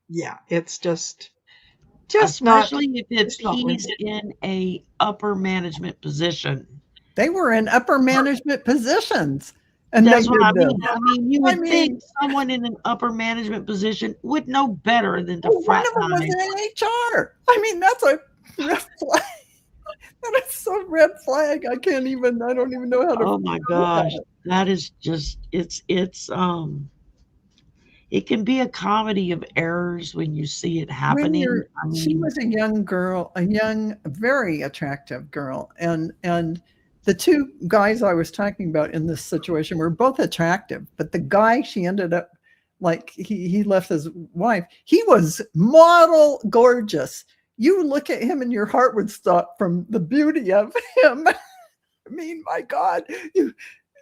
yeah, it's just Especially if it's not he's worth it. in a upper management position. They were in upper management positions and they That's what did I this. mean. I mean, you I would mean, think someone in an upper management position would know better than to one of them was fraternize. in HR. I mean, that's a red flag. That is so red flag. I don't even know how to Oh my gosh, that is just it can be a comedy of errors when you see it when happening. I she mean, was a young girl, a young, very attractive girl, and the two guys I was talking about in this situation were both attractive, but the guy she ended up like he left his wife. He was model gorgeous. You look at him and your heart would stop from the beauty of him. I mean, my God,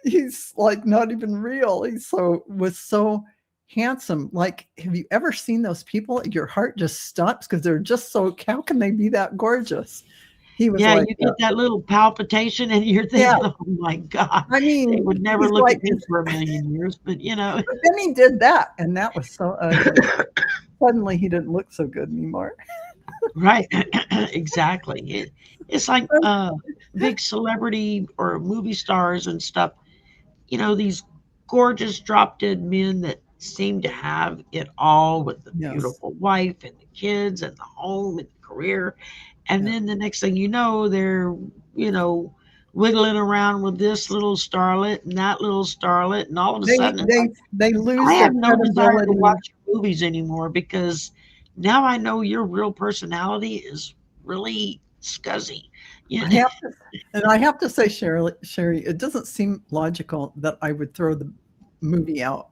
he's like not even real. He was so handsome. Like, have you ever seen those people? Your heart just stops because they're just so. How can they be that gorgeous? He was yeah, like you that. get that little palpitation and you're thinking, Yeah, oh my God, I they mean, would never he's look like at me for a million years, but you know, but then he did that, and that was so ugly. Suddenly, he didn't look so good anymore. right, exactly. It's like big celebrity or movie stars and stuff, you know, these gorgeous drop dead men that seem to have it all with the Yes. beautiful wife and the kids and the home and the career. And Yeah. then the next thing you know, they're, you know, wiggling around with this little starlet and that little starlet. And all of a They sudden, it's they like, they I lose their have no desire to credibility. watch your movies anymore because now I know your real personality is really scuzzy. You I have to, and I have to say, Sherry, it doesn't seem logical that I would throw the movie out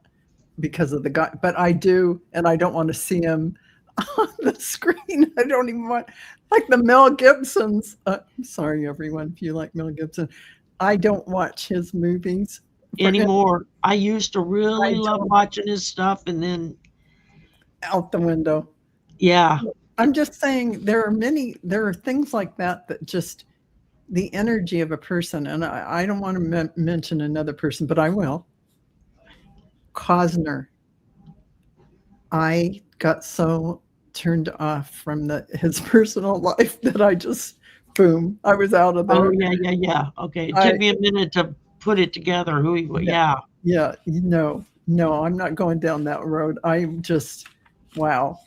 because of the guy, but I do, and I don't want to see him on the screen. I don't even want, like the Mel Gibson's. I'm sorry, everyone, if you like Mel Gibson. I don't watch his movies. For anymore. I used to I really love don't. watching his stuff, and then out the window. Yeah. I'm just saying there are things like that just the energy of a person, and I don't want to mention another person, but I will. Cosner. I got so turned off from his personal life that I just, boom, I was out of there. Oh, yeah. Okay. It took me a minute to put it together. Yeah. Yeah. No, I'm not going down that road. I'm just, wow.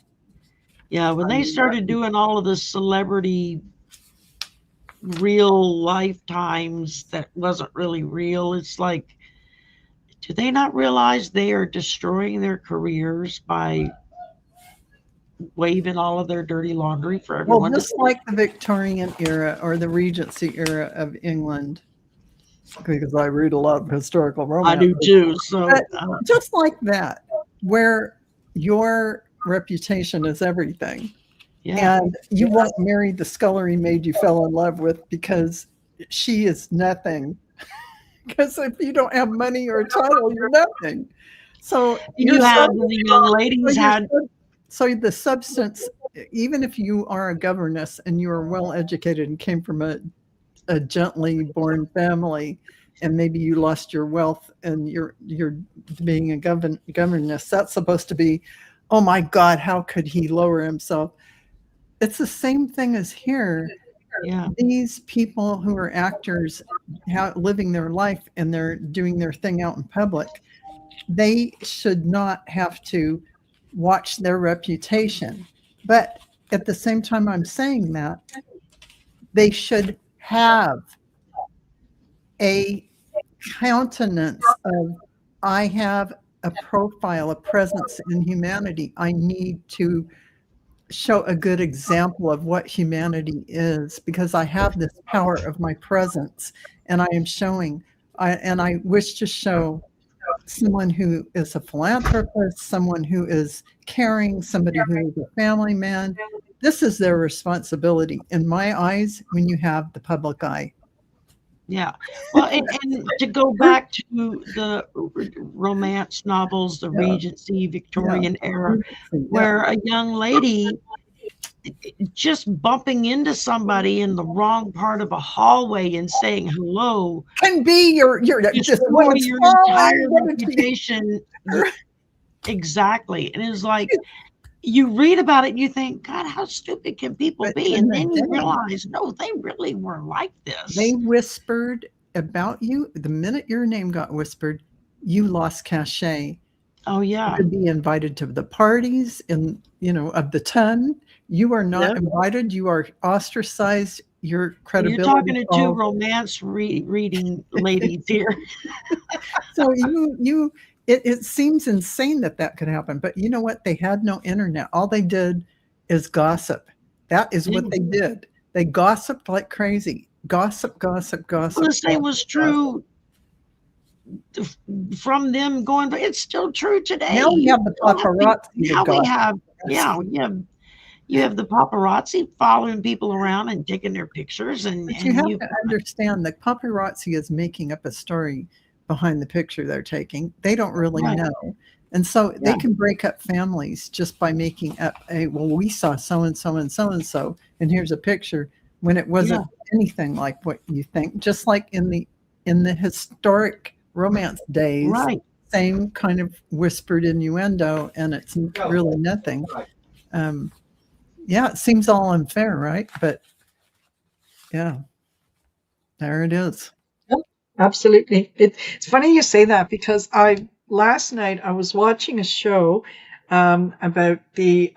Yeah. When they started doing all of the celebrity real lifetimes that wasn't really real, it's like, do they not realize they are destroying their careers by waving all of their dirty laundry for everyone Well, to just see? like the Victorian era or the Regency era of England, because I read a lot of historical romance. I do too. So just like that, where your reputation is everything. yeah. And you won't marry the scullery maid you fell in love with because she is nothing. Because if you don't have money or a title, you're nothing. So The young ladies had. So the substance, even if you are a governess and you are well educated and came from a gently born family, and maybe you lost your wealth and you're being a governess, that's supposed to be, oh my God, how could he lower himself? It's the same thing as here. Yeah. These people who are actors living their life and they're doing their thing out in public, they should not have to watch their reputation. But at the same time I'm saying that, they should have a countenance of, I have a profile, a presence in humanity. I need to show a good example of what humanity is because I have this power of my presence and I am showing, and I wish to show someone who is a philanthropist, someone who is caring, somebody who is a family man. This is their responsibility in my eyes when you have the public eye. Yeah. Well, and to go back to the romance novels, the Regency, Victorian era, where a young lady just bumping into somebody in the wrong part of a hallway and saying hello can be your entire reputation. Exactly. And it's like, you read about it and you think, God, how stupid can people be? And then you realize, no, they really were like this. They whispered about you. The minute your name got whispered, you lost cachet. Oh, yeah. You could be invited to the parties of the ton. You are not invited. You are ostracized. Your credibility. You're talking to two romance reading ladies here. So it seems insane that could happen. But you know what? They had no internet. All they did is gossip. That is what they did. They gossiped like crazy. Gossip. Well, the same was true from them going, but it's still true today. Now we have the paparazzi. You have the paparazzi following people around and taking their pictures. But you have to understand that paparazzi is making up a story behind the picture they're taking. They don't really know. And so they can break up families just by making up we saw so-and-so and so-and-so, and here's a picture when it wasn't anything like what you think. Just like in the historic romance days, same kind of whispered innuendo, and it's really nothing. It seems all unfair, right? But yeah, there it is. Yep, absolutely. It's funny you say that because last night I was watching a show about the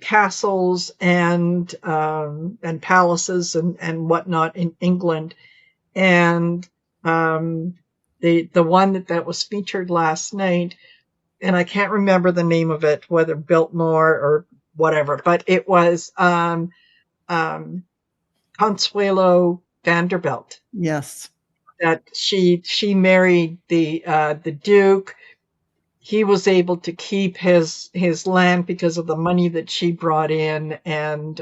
castles and palaces and whatnot in England, and the one that was featured last night, and I can't remember the name of it, whether Biltmore or whatever, but it was Consuelo Vanderbilt. Yes, that she married the Duke. He was able to keep his land because of the money that she brought in, and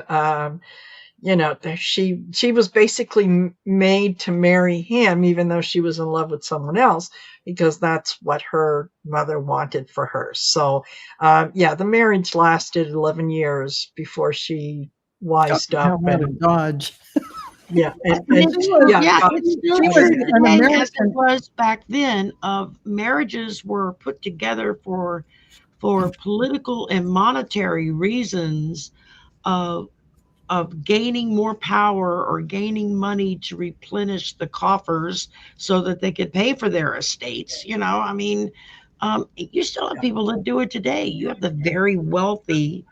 she was basically made to marry him, even though she was in love with someone else, because that's what her mother wanted for her. So, the marriage lasted 11 years before she Got wised the up hell out of Dodge. It's still She was true an today as it American. was back then. Of marriages were put together for political and monetary reasons of gaining more power or gaining money to replenish the coffers so that they could pay for their estates. I mean, you still have people that do it today. You have the very wealthy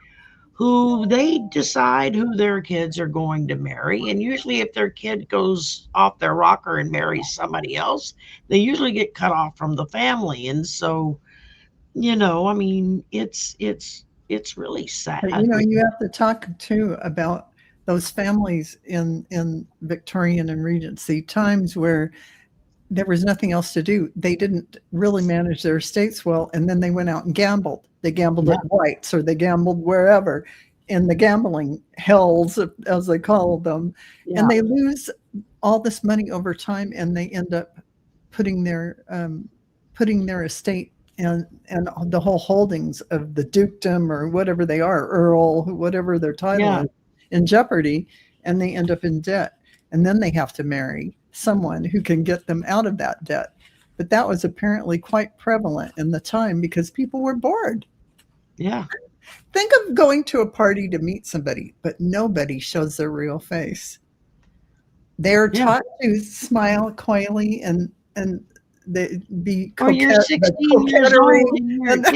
who they decide who their kids are going to marry. And usually, if their kid goes off their rocker and marries somebody else, they usually get cut off from the family. And so, I mean, it's really sad. But you have to talk too about those families in Victorian and Regency times where there was nothing else to do. They didn't really manage their estates well, and then they went out and gambled. They gambled at White's, or they gambled wherever in the gambling hells, as they call them, and they lose all this money over time, and they end up putting their estate and the whole holdings of the dukedom or whatever they are, earl, whatever their title is, in jeopardy, and they end up in debt, and then they have to marry someone who can get them out of that debt. But that was apparently quite prevalent in the time because people were bored. Yeah. Think of going to a party to meet somebody, but nobody shows their real face. They're taught to smile coyly and they be coquette. Or you're 16 years old and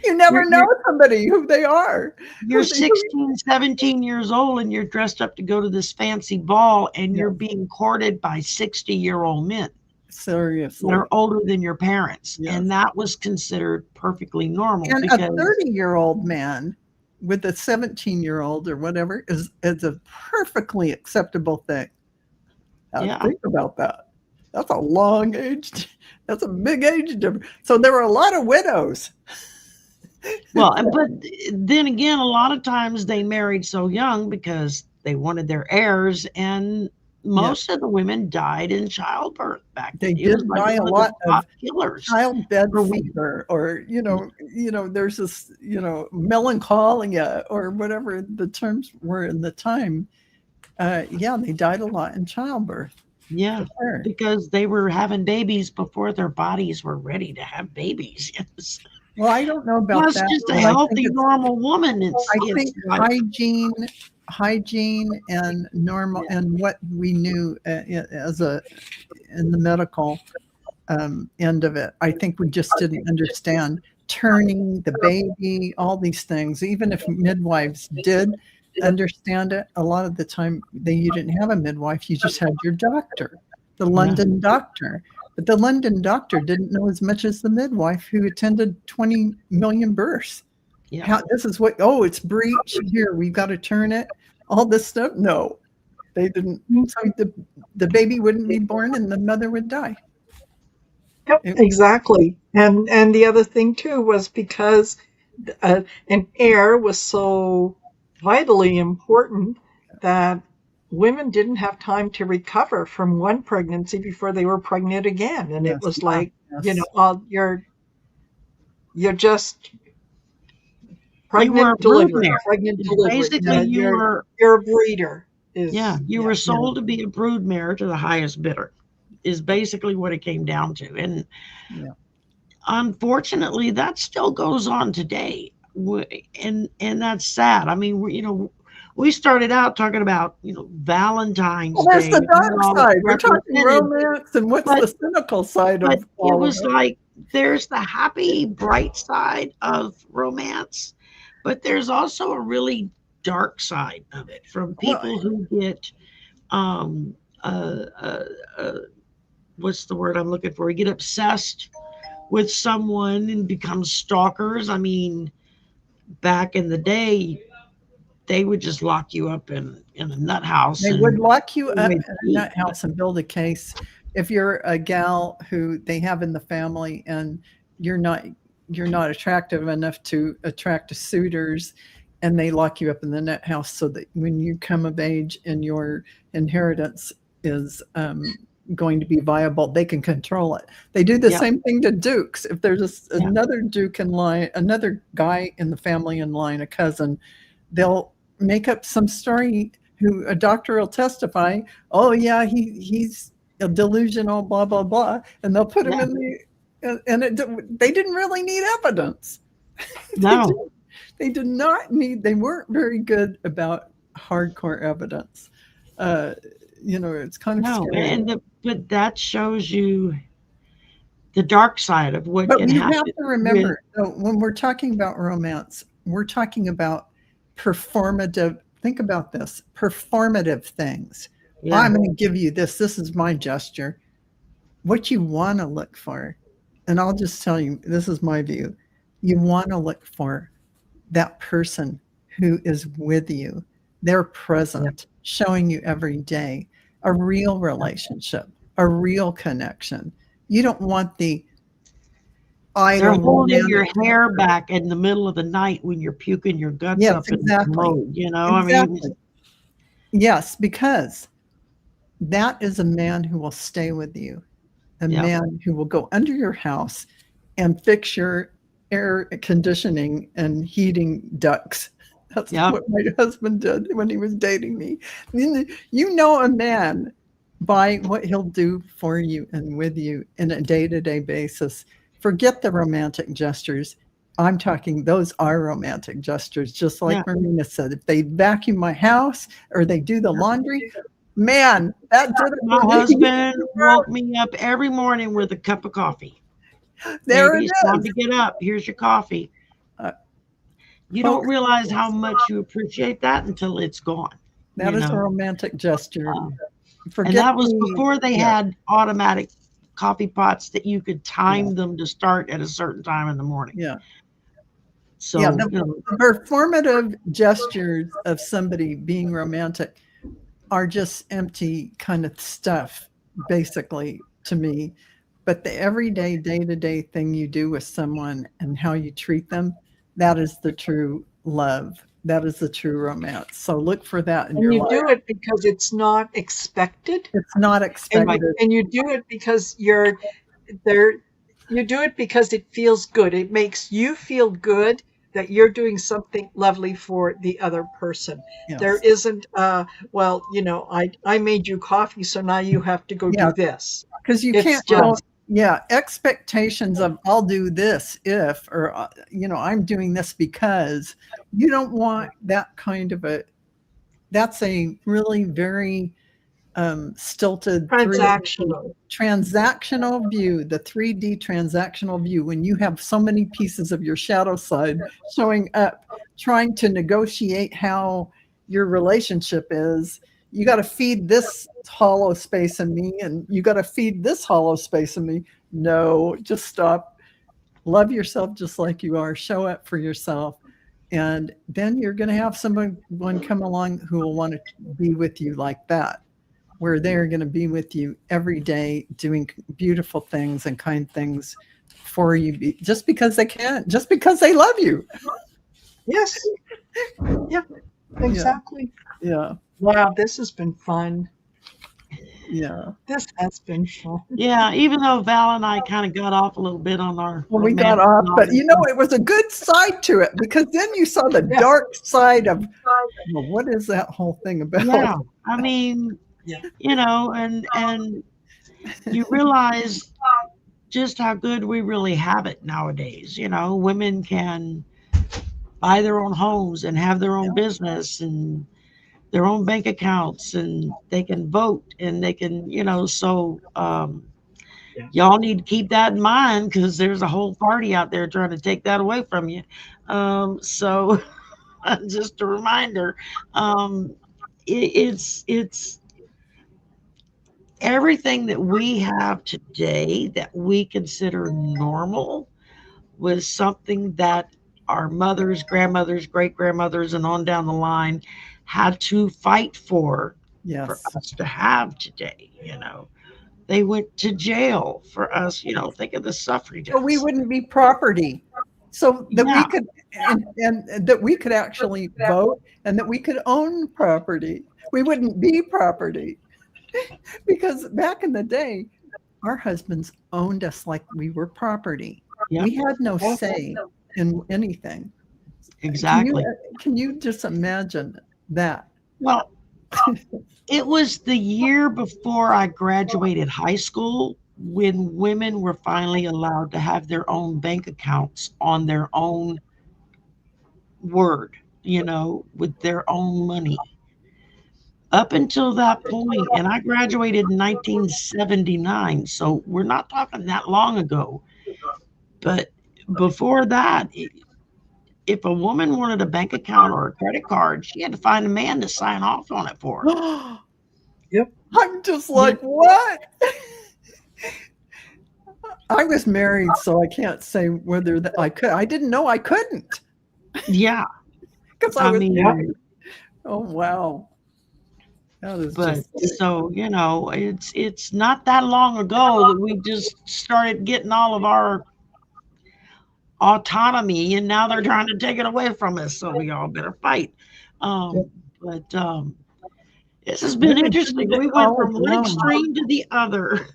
you never know somebody who they are. You're 16, 17 years old and you're dressed up to go to this fancy ball and you're being courted by 60-year-old men. Seriously. They're older than your parents. Yes. And that was considered perfectly normal. And a 30-year-old man with a 17-year-old or whatever is a perfectly acceptable thing. Think about that. That's a long age. That's a big age difference. So there were a lot of widows. Well, but then again, a lot of times they married so young because they wanted their heirs, and most of the women died in childbirth back then. They did die a lot of childbed fever, or there's this melancholia or whatever the terms were in the time. They died a lot in childbirth. Yeah, because they were having babies before their bodies were ready to have babies. Yes. Well, I don't know about that. Just a healthy, normal woman. I think hygiene and normal and what we knew in the medical end of it. I think we just didn't understand turning the baby, all these things. Even if midwives did understand it, a lot of the time you didn't have a midwife. You just had your doctor, the London doctor. But the London doctor didn't know as much as the midwife who attended 20 million births. Yeah. This is it's breech. Here, we've got to turn it. All this stuff. No, they didn't. So the baby wouldn't be born and the mother would die. Yep, exactly. And the other thing too was because an heir was so vitally important that women didn't have time to recover from one pregnancy before they were pregnant again. And it was like, you're just pregnant delivery. Basically, you're a breeder. You were sold to be a broodmare to the highest bidder is basically what it came down to. And unfortunately, that still goes on today. And that's sad. I mean, we started out talking about, Valentine's Day. That's the dark side. We're talking romance, and what's the cynical side of all it was like, there's the happy, bright side of romance, but there's also a really dark side of it from people who get, what's the word I'm looking for? You get obsessed with someone and become stalkers. I mean, back in the day, they would just lock you up in a nut house. They would lock you up in a nut house and build a case. If you're a gal who they have in the family, and you're not attractive enough to attract suitors, and they lock you up in the net house so that when you come of age and your inheritance is going to be viable, they can control it. They do the same thing to dukes. If there's another duke in line, another guy in the family in line, a cousin, they'll make up some story who a doctor will testify, oh yeah, he's a delusional, blah, blah, blah. And they'll put him in the, and they didn't really need evidence. No. They did not need, they weren't very good about hardcore evidence. It's kind of scary. But that shows you the dark side of what but can you happen. Have to remember, when we're talking about romance, we're talking about performative, think about this, performative things. Yeah. I'm going to give you this. This is my gesture. What you want to look for, and I'll just tell you, this is my view. You want to look for that person who is with you. They're present, showing you every day, a real relationship, a real connection. You don't want the they're holding your hair back in the middle of the night when you're puking your guts up in the commode, I mean. Yes, because that is a man who will stay with you, a man who will go under your house and fix your air conditioning and heating ducts. That's what my husband did when he was dating me. You know a man by what he'll do for you and with you in a day-to-day basis. Forget the romantic gestures. I'm talking, those are romantic gestures, just like Marina said. If they vacuum my house or they do the laundry, man, that did it. My husband woke me up every morning with a cup of coffee. There Maybe it it's is. time to get up. Here's your coffee. You don't realize how much you appreciate that until it's gone. That is a romantic gesture. And that was before they had automatic coffee pots that you could time them to start at a certain time in the morning. Yeah. So the performative gestures of somebody being romantic are just empty kind of stuff, basically, to me. But the everyday, day-to-day thing you do with someone and how you treat them, that is the true love. That is the true romance. So look for that in your life. And you do it because it's not expected. It's not expected. And you do it because you're there. You do it because it feels good. It makes you feel good that you're doing something lovely for the other person. Yes. There isn't, well, I made you coffee, so now you have to go do this. Because you can't just... expectations of I'll do this if, or, I'm doing this because. You don't want that kind of that's a really very stilted transactional view, the 3D transactional view, when you have so many pieces of your shadow side showing up, trying to negotiate how your relationship is. You got to feed this hollow space in me, and you got to feed this hollow space in me. No, just stop. Love yourself just like you are. Show up for yourself. And then you're going to have someone come along who will want to be with you like that, where they're going to be with you every day, doing beautiful things and kind things for you, just because they can, just because they love you. Yes. Yeah, exactly. Yeah. Wow, this has been fun. Yeah. This has been fun. Yeah, even though Val and I kind of got off a little bit on our... Well, we got off, but it was a good side to it, because then you saw the dark side of, what is that whole thing about? Yeah, I mean, and you realize just how good we really have it nowadays. Women can buy their own homes and have their own business and their own bank accounts, and they can vote, and they can, y'all need to keep that in mind, because there's a whole party out there trying to take that away from you. So just a reminder, it's everything that we have today that we consider normal was something that our mothers, grandmothers, great-grandmothers, and on down the line had to fight for us to have today. They went to jail for us, think of the suffragettes. So we wouldn't be property. So that we could, and that we could actually vote and that we could own property. We wouldn't be property because back in the day, our husbands owned us like we were property. Yep. We had no say in anything. Exactly. Can you just imagine that? Well, it was the year before I graduated high school when women were finally allowed to have their own bank accounts on their own word, with their own money. Up until that point, and I graduated in 1979, so we're not talking that long ago. But before that, if a woman wanted a bank account or a credit card, she had to find a man to sign off on it for her. Yep. I'm just like, what? I was married, so I can't say whether I could. I didn't know I couldn't. Yeah. Because I was married. Oh, wow. So, it's not that long ago that we just started getting all of our autonomy, and now they're trying to take it away from us. So we all better fight. But this has been interesting. We went from one extreme to the other.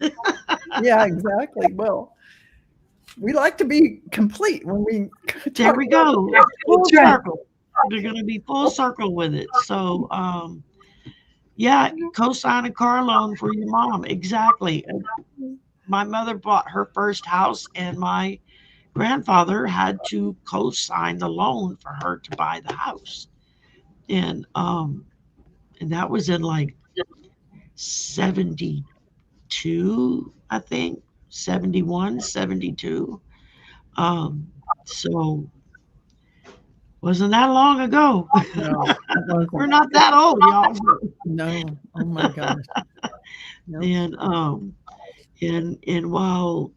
Yeah, exactly. Well, we like to be complete when we. There we go. Full circle. We're going to be full circle with it. So, yeah, co-sign a car loan for your mom. Exactly. My mother bought her first house, and my grandfather had to co-sign the loan for her to buy the house. And that was in like 72, I think, 71, 72. So wasn't that long ago. No, we're not that old, y'all. No. Oh my gosh. Nope. And while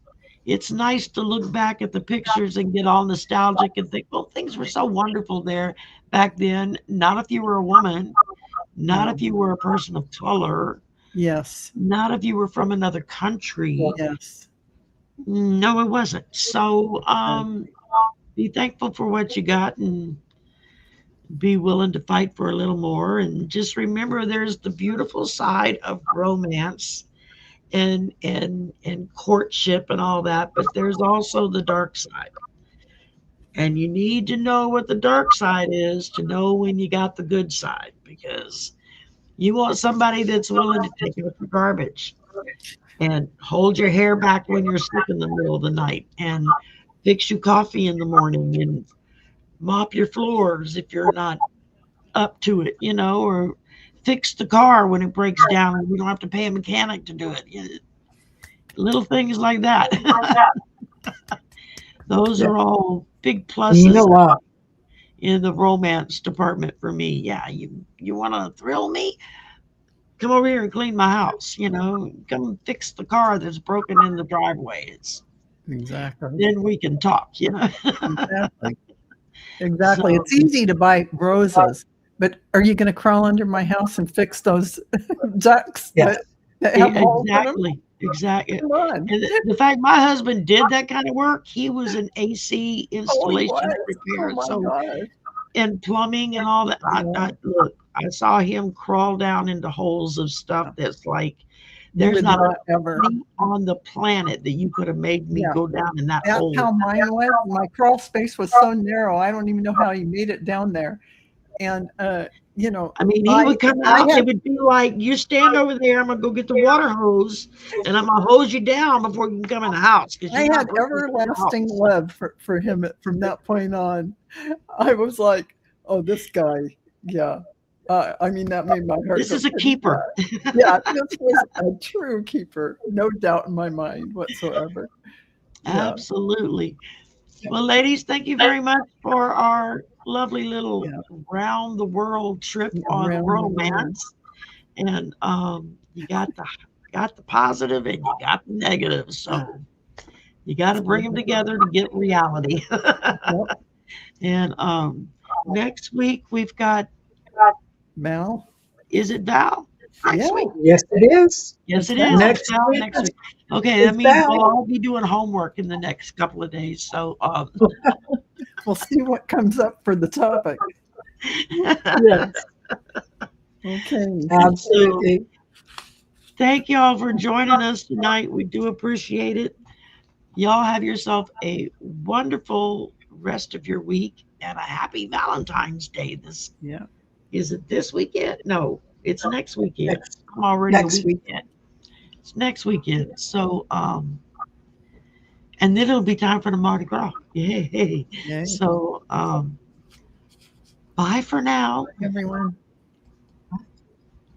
it's nice to look back at the pictures and get all nostalgic and think, well, things were so wonderful there back then. Not if you were a woman, not if you were a person of color. Yes. Not if you were from another country. Yes. No, it wasn't. So be thankful for what you got and be willing to fight for a little more. And just remember, there's the beautiful side of romance and courtship and all that, but there's also the dark side. And you need to know what the dark side is to know when you got the good side, because you want somebody that's willing to take out the garbage and hold your hair back when you're sick in the middle of the night and fix you coffee in the morning and mop your floors if you're not up to it, or fix the car when it breaks down and we don't have to pay a mechanic to do it. Little things like that. Those are all big pluses in the romance department for me. Yeah, you want to thrill me? Come over here and clean my house. Come fix the car that's broken in the driveway. Exactly. Then we can talk. Exactly. So, it's easy to buy roses, but are you going to crawl under my house and fix those ducks? Yes. Exactly. And the fact my husband did that kind of work, he was an AC installation repair, and plumbing and all that. I saw him crawl down into holes of stuff that's like there's not ever on the planet that you could have made me go down in that hole. That's how mine was. My crawl space was so narrow. I don't even know how he made it down there. And he would come out. It would be like, you stand over there. I'm gonna go get the water hose, and I'm gonna hose you down before you can come in the house. I had everlasting love for him from that point on. I was like, oh, this guy, yeah. That made my heart. This is a keeper. Yeah, this was a true keeper, no doubt in my mind whatsoever. Yeah. Absolutely. Well, ladies, thank you very much for our lovely little round the world trip on romance. And you got the positive and you got the negative. So you got to bring them together to get reality. And next week we've got Val. Is it Val? Next week? Yes, it is. Yes, it is. Next week. Okay, that means we'll all be doing homework in the next couple of days. So We'll see what comes up for the topic. Yes, Okay. absolutely. Thank y'all for joining us tonight. We do appreciate it. Y'all have yourself a wonderful rest of your week and a happy Valentine's Day. This Yeah. is it this weekend? No, it's next weekend. Next, I'm already next a week. weekend. It's next weekend. So and then it'll be time for the Mardi Gras. Yay. Yay. So bye for now. Everyone.